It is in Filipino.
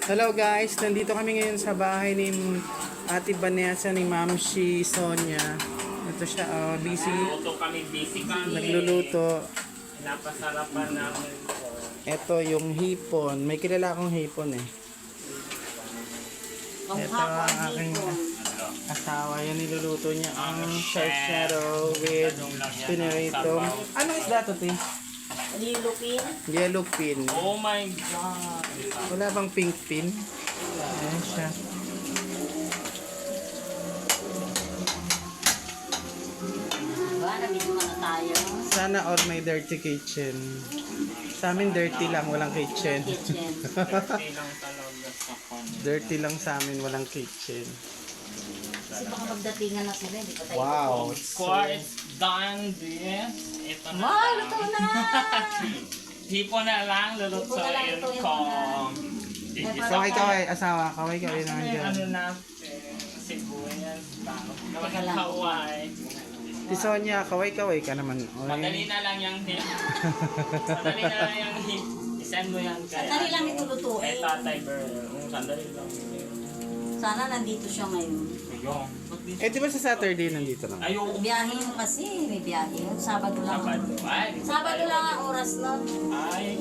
Hello guys, nandito kami ngayon sa bahay ni Ate Vanessa ni Mamshi Sonia. Ito siya, busy. Nagluluto. Napasarapan namin po. Ito yung hipon. May kilala akong hipon eh. Ito ang aking asawa. Yan niluluto niya ang shadow with pinirito. Anong isda to, Tin? Yellow pin. Oh my God! Wala bang pink pin? Ayan siya. Sana all may dirty kitchen. Sa amin dirty lang, walang kitchen. Dirty lang talaga sa kanya. Dirty lang sa amin, walang kitchen. Kasi baka magdatingan na sila, hindi pa tayo. Wow! Quite done this. Ito na. Ma, luto na! Hipo na lang, lulutuin ko. Kaway, asawa. Kaway naman dyan. Ano natin, sibuyas, Teka lang. kaway. Si Sonia, kaway ka naman. Oy. Madali na lang yung hip. Madali na lang yung hip. Isend mo yan kaya. Sandali lang ito lutuin. Kay Tatay Ber. Sandali lang. Sana nandito siya ngayon. Ayun. Eh, di ba sa Saturday nandito lang? Ayun. Biyahe mo kasi, may biyahe. Sabado lang. Sabado. Ay. Sabado lang ang oras nun. Ay.